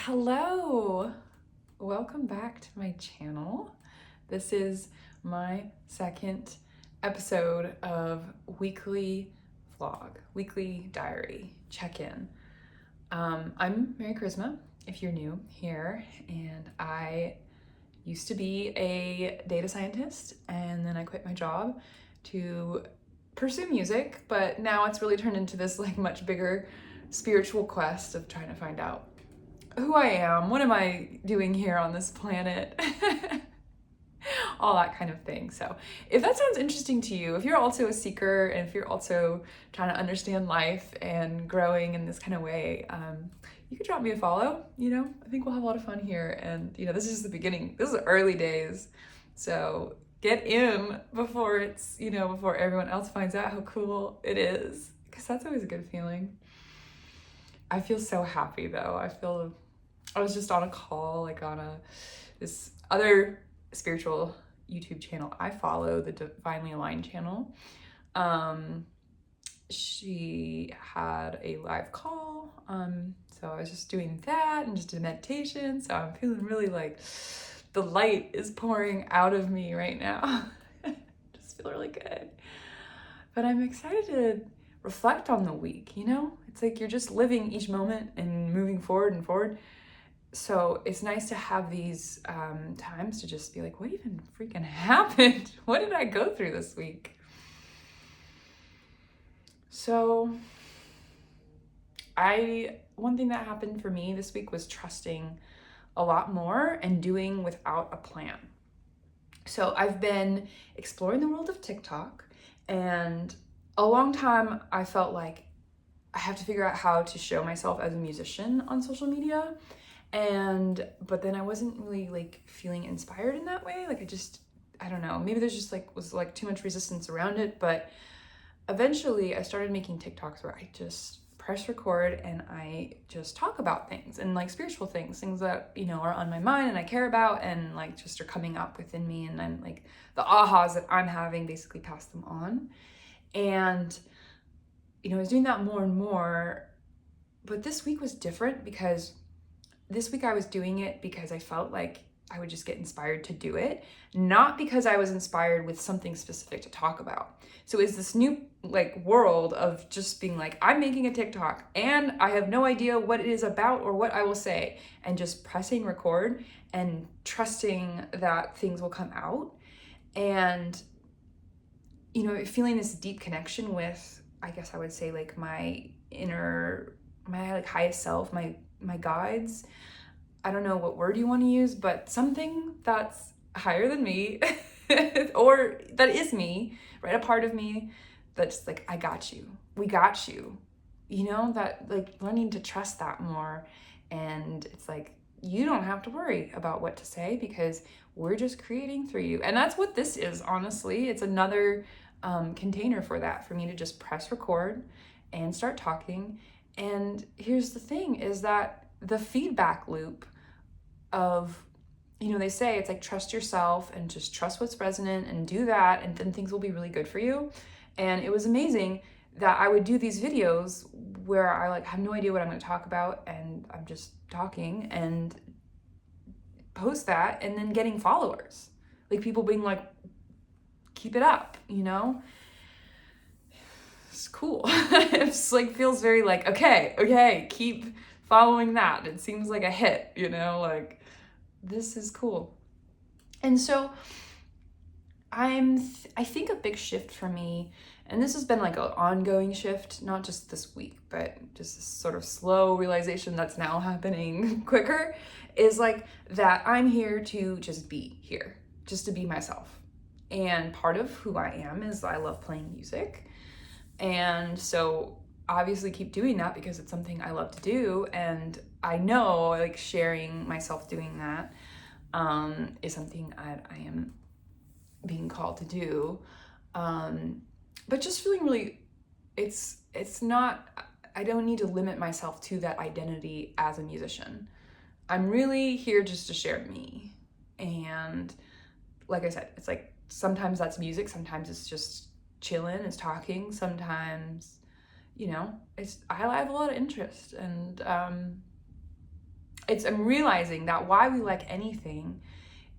Hello, welcome back to my channel. This is my second episode of weekly vlog, weekly diary check-in. I'm Mary Charisma, if you're new here, and I used to be a data scientist, and then I quit my job to pursue music, but now it's really turned into this like much bigger spiritual quest of trying to find out who I am, what am I doing here on this planet, all that kind of thing. So if that sounds interesting to you, if you're also a seeker and if you're also trying to understand life and growing in this kind of way, you could drop me a follow. I think we'll have a lot of fun here. And this is just the beginning. This is early days. So get in before it's, before everyone else finds out how cool it is, because that's always a good feeling. I feel so happy though. I was just on a call, like on this other spiritual YouTube channel I follow, the Divinely Aligned channel. She had a live call. So I was just doing that and just did meditation. So I'm feeling really like the light is pouring out of me right now. Just feel really good. But I'm excited to reflect on the week, It's like you're just living each moment and moving forward and forward. So it's nice to have these times to just be like, what even freaking happened? What did I go through this week? So one thing that happened for me this week was trusting a lot more and doing without a plan. So I've been exploring the world of TikTok, and a long time I felt like I have to figure out how to show myself as a musician on social media. But then I wasn't really like feeling inspired in that way. Like I don't know, maybe there's just was too much resistance around it. But eventually I started making TikToks where I just press record and I just talk about things and like spiritual things that, are on my mind and I care about and like just are coming up within me. And then like the ahas that I'm having, basically pass them on. And, I was doing that more and more, but this week was different because this week I was doing it because I felt like I would just get inspired to do it, not because I was inspired with something specific to talk about. So it's this new world of just being like, I'm making a TikTok and I have no idea what it is about or what I will say, and just pressing record and trusting that things will come out. And, feeling this deep connection with, I guess I would say like my highest self, my guides. I don't know what word you want to use, but something that's higher than me or that is me, right? A part of me that's like, I got you. We got you. That like learning to trust that more. And it's like, you don't have to worry about what to say because we're just creating through you. And that's what this is, honestly. It's another container for that, for me to just press record and start talking. And here's the thing is that the feedback loop of, they say it's like trust yourself and just trust what's resonant and do that, and then things will be really good for you. And it was amazing that I would do these videos where I have no idea what I'm going to talk about and I'm just talking and post that, and then getting followers, like people being like, keep it up, It's cool. It's like feels very like, okay, keep following that. It seems like a hit, this is cool. And so I think a big shift for me, and this has been like an ongoing shift, not just this week, but just this sort of slow realization that's now happening quicker, is like that I'm here to just be here, just to be myself. And part of who I am is I love playing music. And so obviously keep doing that because it's something I love to do. And I know like sharing myself doing that is something I am being called to do. But just feeling really, it's not, I don't need to limit myself to that identity as a musician. I'm really here just to share me. And like I said, it's like, sometimes that's music, sometimes it's just chilling, it's talking, sometimes, I have a lot of interest, and I'm realizing that why we like anything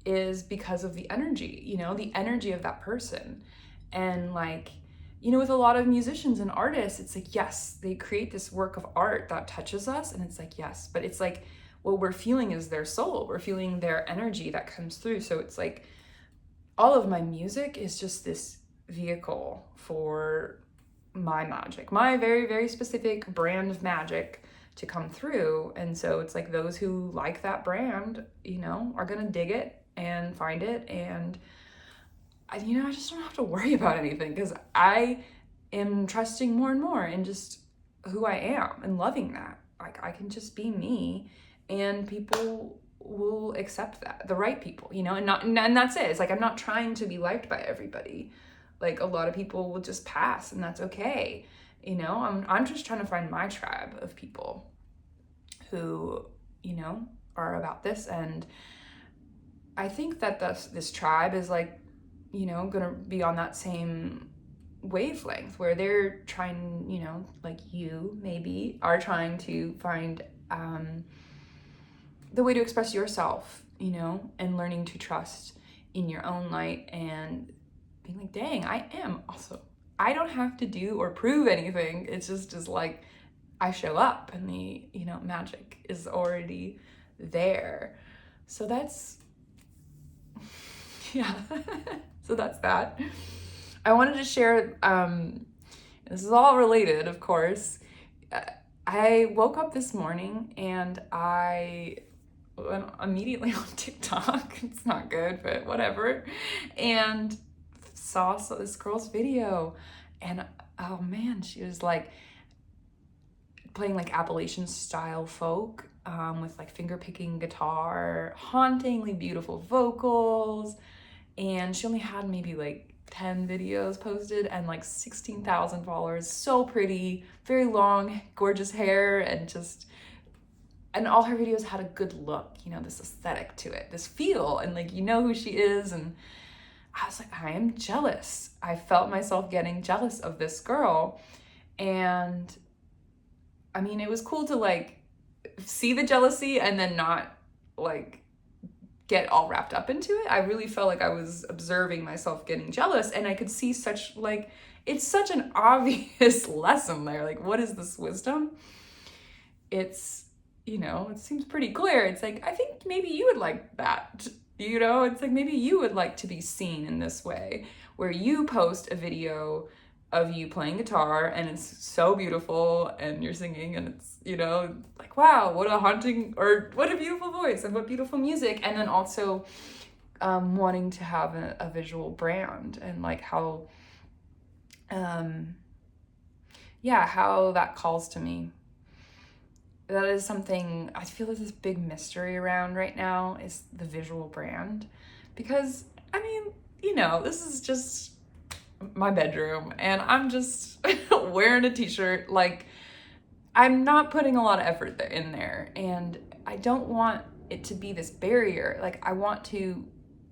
is because of the energy, the energy of that person. And like, with a lot of musicians and artists, it's like, yes, they create this work of art that touches us. And it's like, yes, but it's like, what we're feeling is their soul. We're feeling their energy that comes through. So it's like, all of my music is just this vehicle for my magic, my very, very specific brand of magic to come through. And so it's like those who like that brand, are going to dig it and find it. And I just don't have to worry about anything because I am trusting more and more in just who I am and loving that. Like I can just be me and people will accept that, the right people, and that's it. It's like I'm not trying to be liked by everybody. Like a lot of people will just pass and that's okay. I'm just trying to find my tribe of people who, are about this. And I think that this tribe is like, gonna be on that same wavelength where they're trying, like you maybe are trying to find the way to express yourself, and learning to trust in your own light and being like, dang, I don't have to do or prove anything. It's just like I show up and the, magic is already there. So that's, yeah. So that's that. I wanted to share, this is all related, of course. I woke up this morning and I went immediately on TikTok. It's not good, but whatever. And saw this girl's video. And oh man, she was like playing like Appalachian style folk with like finger picking guitar, hauntingly beautiful vocals. And she only had maybe like 10 videos posted and like 16,000 followers. So pretty, very long, gorgeous hair, and all her videos had a good look, this aesthetic to it, this feel, and like, who she is. And I was like, I am jealous. I felt myself getting jealous of this girl. And I mean, it was cool to like see the jealousy and then not like get all wrapped up into it. I really felt like I was observing myself getting jealous, and I could see it's such an obvious lesson there. Like, what is this wisdom? It's, it seems pretty clear. It's like, I think maybe you would like that, it's like maybe you would like to be seen in this way, where you post a video of you playing guitar and it's so beautiful and you're singing and it's, like, wow, what a haunting, or what a beautiful voice and what beautiful music. And then also wanting to have a visual brand and like how, how that calls to me. That is something I feel there's this big mystery around right now, is the visual brand. Because, I mean, this is just my bedroom and I'm just wearing a t-shirt. Like, I'm not putting a lot of effort in there, and I don't want it to be this barrier. Like, I want to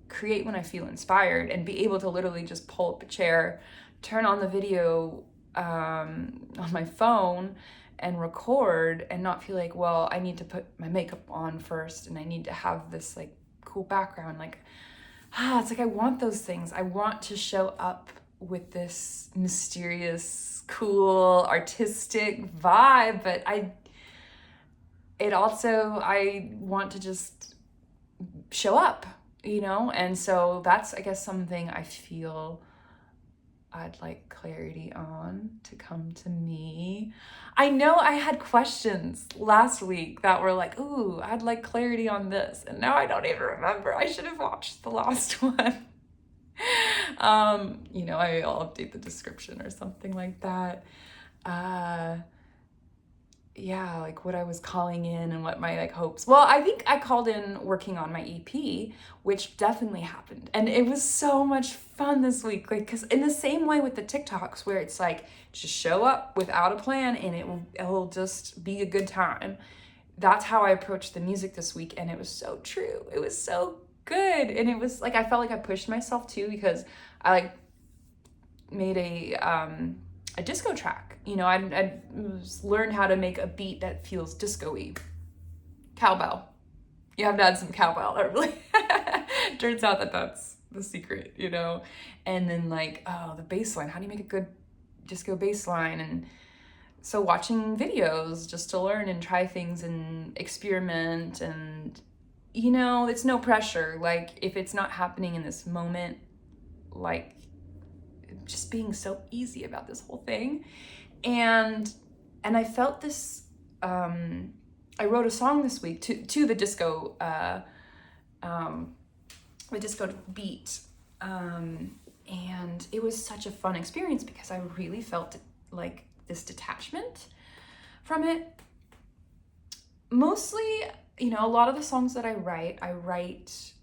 create when I feel inspired and be able to literally just pull up a chair, turn on the video on my phone and record, and not feel like, well, I need to put my makeup on first and I need to have this like cool background. Like, it's like I want those things. I want to show up with this mysterious, cool, artistic vibe, but I want to just show up, and so that's, I guess, something I feel I'd like clarity on to come to me. I know I had questions last week that were like, ooh, I'd like clarity on this, and now I don't even remember. I should have watched the last one. I'll update the description or something like that. Like what I was calling in and what my like hopes. Well, I think I called in working on my EP, which definitely happened. And it was so much fun this week. Like, cause in the same way with the TikToks where it's like, just show up without a plan and it'll just be a good time. That's how I approached the music this week. And it was so true. It was so good. And it was like, I felt like I pushed myself too, because I like made a disco track. I learned how to make a beat that feels disco-y. Cowbell. You have to add some cowbell. That really turns out that that's the secret, you know? And then like, oh, the bass line. How do you make a good disco bass line? And so watching videos just to learn and try things and experiment, and you know, it's no pressure. Like if it's not happening in this moment, like just being so easy about this whole thing. And I felt this, I wrote a song this week to the disco beat. And it was such a fun experience because I really felt like this detachment from it. Mostly, you know, a lot of the songs that I write,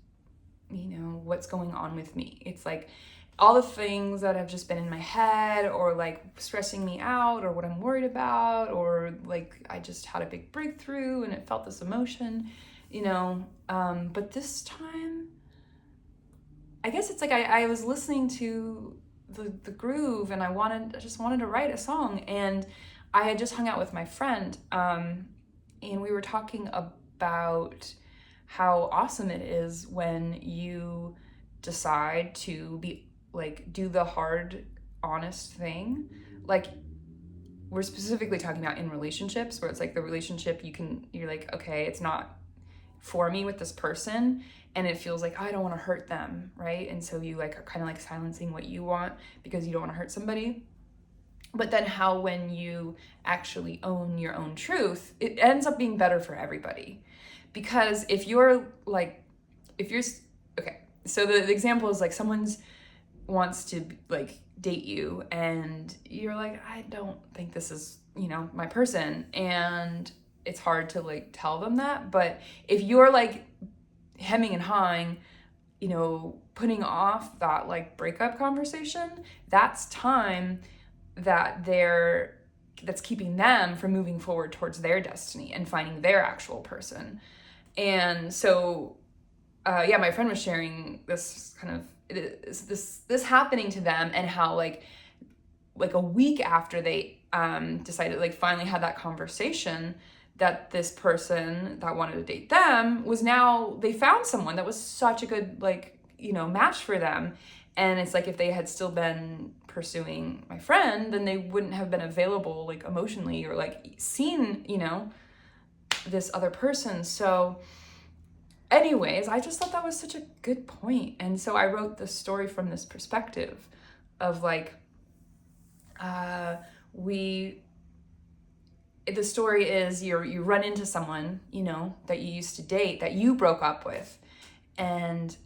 you know, what's going on with me. It's like all the things that have just been in my head, or like stressing me out, or what I'm worried about, or like I just had a big breakthrough and it felt this emotion, you know. But this time, I guess it's like I was listening to the groove, and I just wanted to write a song. And I had just hung out with my friend, and we were talking about how awesome it is when you decide to be like do the hard, honest thing. Like we're specifically talking about in relationships, where it's like the relationship you're like, okay, it's not for me with this person, and it feels like, oh, I don't want to hurt them, right? And so you like are kind of like silencing what you want because you don't want to hurt somebody. But then how when you actually own your own truth, it ends up being better for everybody. Because if you're okay, so the example is like someone's wants to like date you, and you're like, I don't think this is, you know, my person, and it's hard to like tell them that. But if you're like hemming and hawing, you know, putting off that like breakup conversation, that's time that's keeping them from moving forward towards their destiny and finding their actual person. And so my friend was sharing this kind of this happening to them, and how like a week after they decided, like finally had that conversation, that this person that wanted to date them they found someone that was such a good, like, you know, match for them. And it's like if they had still been pursuing my friend, then they wouldn't have been available like emotionally, or like seen, you know, this other person. So anyways, I just thought that was such a good point. And so I wrote the story from this perspective of like, the story is you run into someone, you know, that you used to date, that you broke up with, and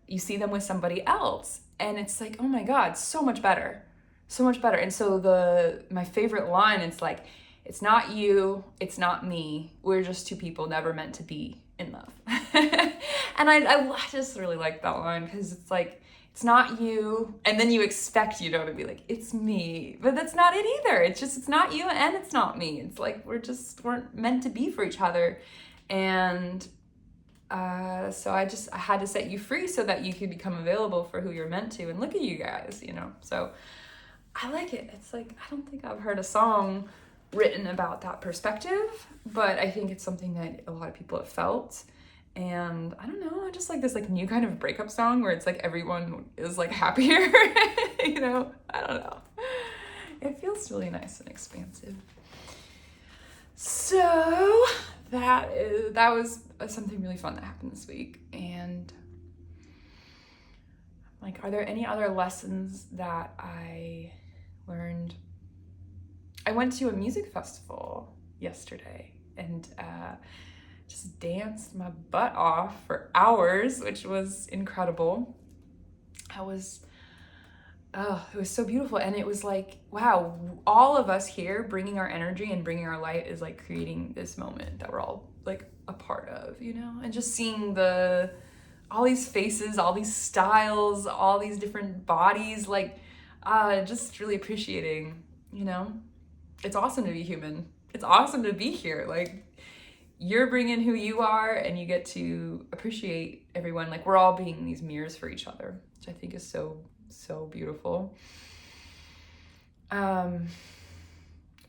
you see them with somebody else, and it's like, oh my God, so much better. And so my favorite line, it's like, it's not you, it's not me, we're just two people never meant to be in love. And I just really like that line, because it's like, it's not you, and then you expect, you know, to be like, it's me, but that's not it either. It's just, it's not you and it's not me. It's like weren't meant to be for each other. And so I had to set you free so that you could become available for who you're meant to. And look at you guys, you know. So I like it. It's like, I don't think I've heard a song written about that perspective, but I think it's something that a lot of people have felt. And I don't know, I just like this like new kind of breakup song where it's like everyone is like happier, you know, I don't know. It feels really nice and expansive. So that was something really fun that happened this week. And like, are there any other lessons that I learned? I went to a music festival yesterday and just danced my butt off for hours, which was incredible. It was so beautiful. And it was like, wow, all of us here bringing our energy and bringing our light is like creating this moment that we're all like a part of, you know? And just seeing all these faces, all these styles, all these different bodies, like just really appreciating, you know? It's awesome to be human. It's awesome to be here. Like, you're bringing who you are, and you get to appreciate everyone. Like, we're all being these mirrors for each other, which I think is so, so beautiful.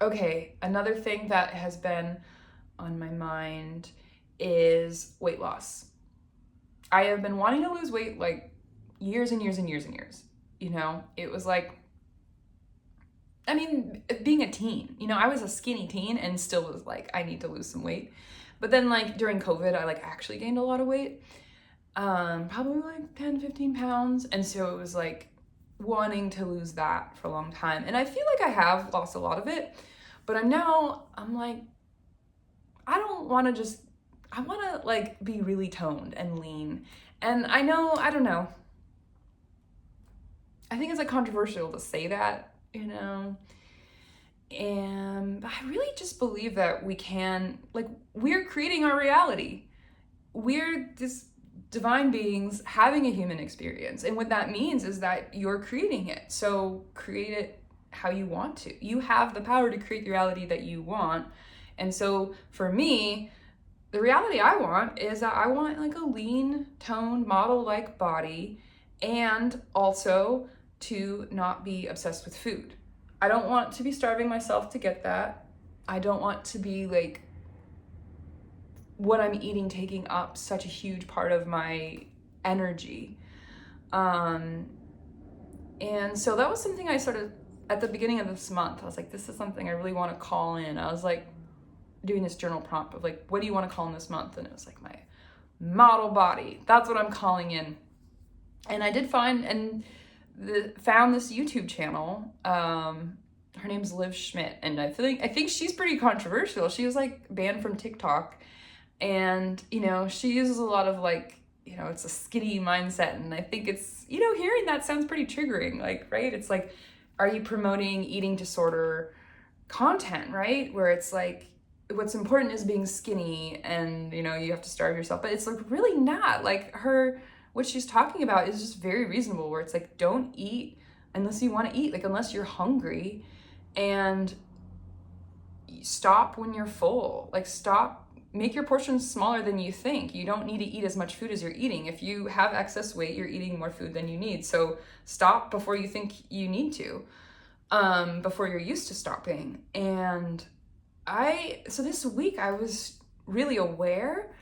Okay, another thing that has been on my mind is weight loss. I have been wanting to lose weight like years and years and years and years. You know, it was like, I mean, being a teen, you know, I was a skinny teen and still was like, I need to lose some weight. But then like during COVID, I like actually gained a lot of weight, probably like 10, 15 pounds. And so it was like wanting to lose that for a long time. And I feel like I have lost a lot of it, but I'm like, I don't want to just, I want to like be really toned and lean. And I don't know. I think it's like controversial to say that, you know, and I really just believe that we can, like, we're creating our reality. We're this divine beings having a human experience. And what that means is that you're creating it. So create it how you want to. You have the power to create the reality that you want. And so for me, the reality I want is that I want like a lean, toned, model-like body, and also to not be obsessed with food. I don't want to be starving myself to get that. I don't want to be like what I'm eating taking up such a huge part of my energy. And so that was something I started at the beginning of this month. I was like, this is something I really want to call in. I was like doing this journal prompt of like, what do you want to call in this month? And it was like my model body. That's what I'm calling in. And I did find and found this YouTube channel. Her name's Liv Schmidt, and I think she's pretty controversial. She was like banned from TikTok, and you know, she uses a lot of like, you know, it's a skinny mindset, and I think it's, you know, hearing that sounds pretty triggering, like, right? It's like, are you promoting eating disorder content, right? Where it's like, what's important is being skinny and, you know, you have to starve yourself, but it's like really not. Like what she's talking about is just very reasonable, where it's like, don't eat unless you want to eat, like unless you're hungry, and stop when you're full. Like make your portions smaller than you think. You don't need to eat as much food as you're eating. If you have excess weight, you're eating more food than you need. So stop before you think you need to, before you're used to stopping. And so this week I was really aware.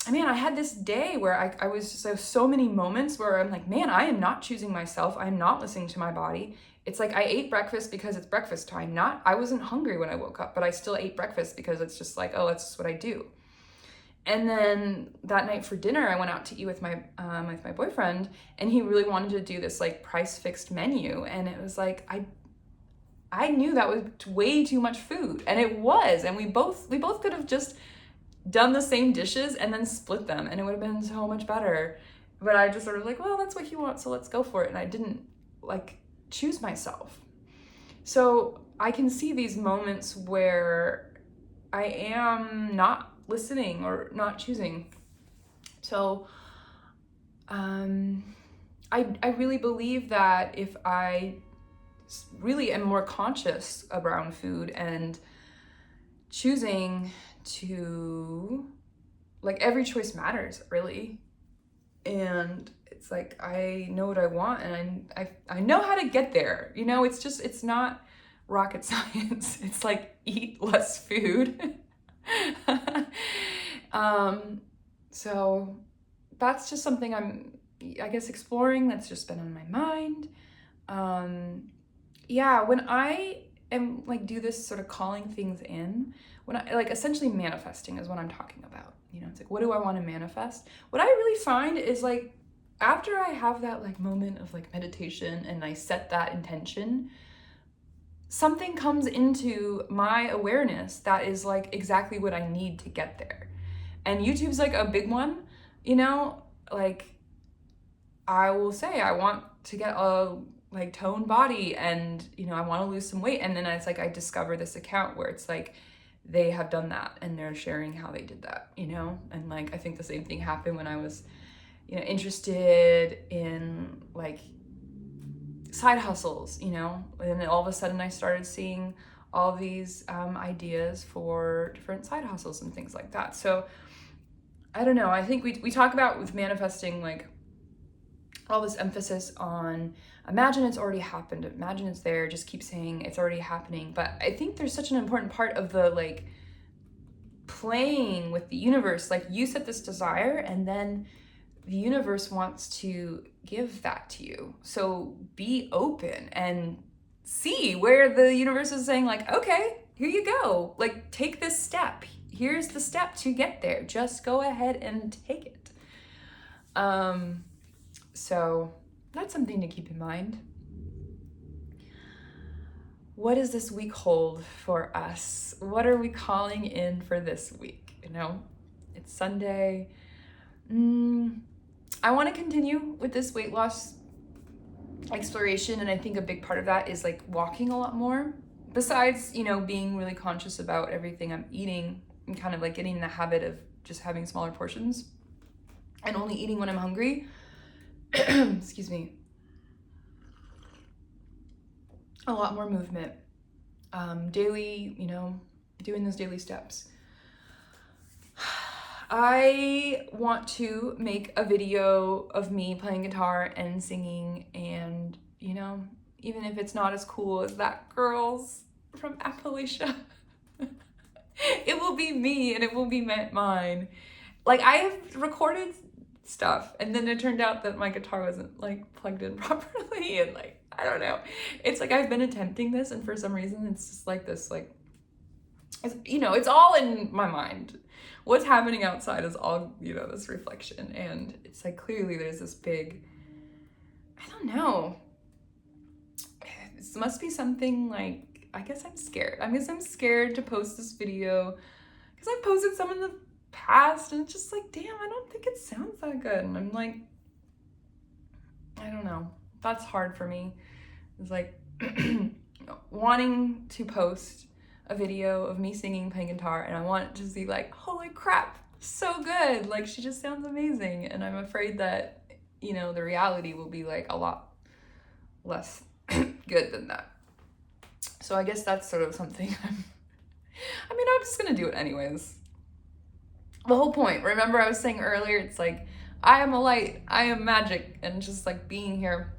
I mean, I had this day where I was just, so many moments where I'm like, man, I am not choosing myself. I'm not listening to my body. It's like I ate breakfast because it's breakfast time. I wasn't hungry when I woke up, but I still ate breakfast because it's just like, oh, that's just what I do. And then that night for dinner, I went out to eat with my boyfriend, and he really wanted to do this like price fixed menu. And it was like, I knew that was way too much food, and it was, and we both could have just done the same dishes and then split them, and it would have been so much better. But I just sort of like, well, that's what he wants, so let's go for it. And I didn't like choose myself. So I can see these moments where I am not listening or not choosing. So I really believe that if I really am more conscious around food and choosing to, like, every choice matters, really. And it's like, I know what I want, and I know how to get there. You know, it's not rocket science. It's like, eat less food. So that's just something I guess, exploring. That's just been on my mind. Yeah, when I am like, do this sort of calling things in, when I like, essentially manifesting is what I'm talking about. You know, it's like, what do I want to manifest? What I really find is like, after I have that like moment of like meditation and I set that intention, something comes into my awareness that is like exactly what I need to get there. And YouTube's like a big one, you know, like I will say I want to get a like toned body, and you know, I want to lose some weight, and then it's like I discover this account where it's like they have done that and they're sharing how they did that, you know. And like, I think the same thing happened when I was, you know, interested in like side hustles, you know, and then all of a sudden I started seeing all these ideas for different side hustles and things like that. So I don't know, I think we talk about with manifesting like all this emphasis on imagine it's already happened, imagine it's there, just keep saying it's already happening. But I think there's such an important part of the like playing with the universe. Like, you set this desire and then the universe wants to give that to you. So be open and see where the universe is saying, like, okay, here you go. Like, take this step. Here's the step to get there. Just go ahead and take it. So that's something to keep in mind. What does this week hold for us? What are we calling in for this week? You know, it's Sunday. I want to continue with this weight loss exploration, and I think a big part of that is like walking a lot more. Besides, you know, being really conscious about everything I'm eating and kind of like getting in the habit of just having smaller portions and only eating when I'm hungry. Excuse me. A lot more movement. Daily, you know, doing those daily steps. I want to make a video of me playing guitar and singing, and, you know, even if it's not as cool as that girl's from Appalachia, it will be me and it will be mine. Like, I have recorded stuff and then it turned out that my guitar wasn't like plugged in properly, and like, I don't know. It's like I've been attempting this and for some reason it's just like this, like, it's, you know, it's all in my mind. What's happening outside is all, you know, this reflection, and it's like clearly there's this big, I don't know. This must be something like, I guess I'm scared. I guess I'm scared to post this video because I posted some in the past and it's just like, damn, I don't think it sounds that good. And I'm like, I don't know. That's hard for me. It's like wanting to post a video of me singing, playing guitar, and I want it to be like, holy crap, so good. Like, she just sounds amazing. And I'm afraid that, you know, the reality will be like a lot less good than that. So I guess that's sort of something I'm just gonna do it anyways. The whole point, remember I was saying earlier, it's like, I am a light, I am magic, and just like being here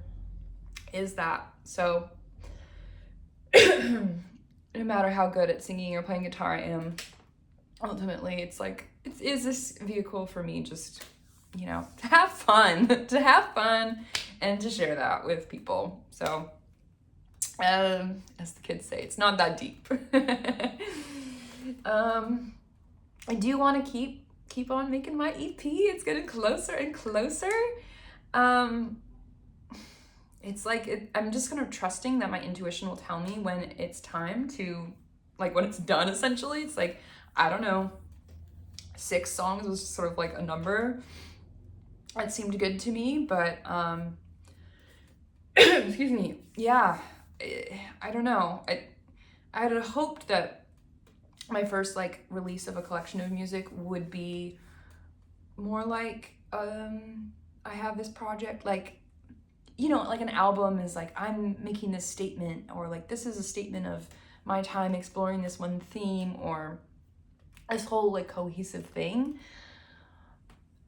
is that. So no matter how good at singing or playing guitar I am, ultimately it's like, it is this vehicle for me just, you know, to have fun, and to share that with people. So, as the kids say, it's not that deep. I do want to keep on making my EP. It's getting closer and closer. It's like, I'm just kind of trusting that my intuition will tell me when it's time to, like, when it's done, essentially. It's like, I don't know, 6 songs was sort of like a number that seemed good to me, but, excuse me, yeah, I don't know. I had hoped that my first, like, release of a collection of music would be more like, I have this project, like, you know, like an album is like, I'm making this statement, or like, this is a statement of my time exploring this one theme, or this whole like cohesive thing.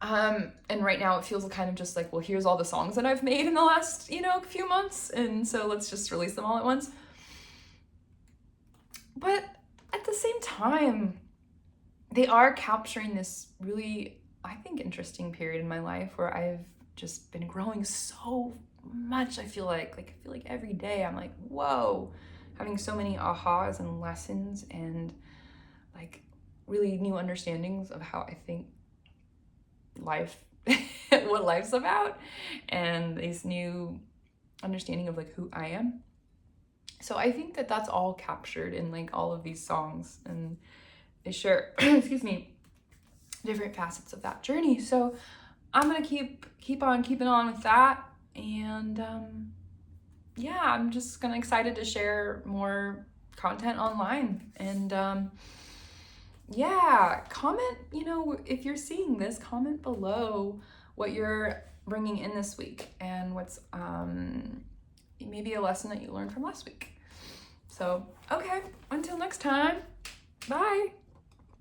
And right now it feels kind of just like, well, here's all the songs that I've made in the last, you know, few months, and so let's just release them all at once. But at the same time, they are capturing this really, I think, interesting period in my life where I've just been growing so much. I feel like every day I'm like, whoa, having so many ahas and lessons and like really new understandings of how I think life, what life's about, and this new understanding of like who I am. So I think that that's all captured in like all of these songs, and they share, excuse me, different facets of that journey. So I'm gonna keep on keeping on with that, and yeah, I'm just gonna excited to share more content online. And yeah, comment, you know, if you're seeing this, comment below what you're bringing in this week and what's maybe a lesson that you learned from last week. So, okay, until next time, bye.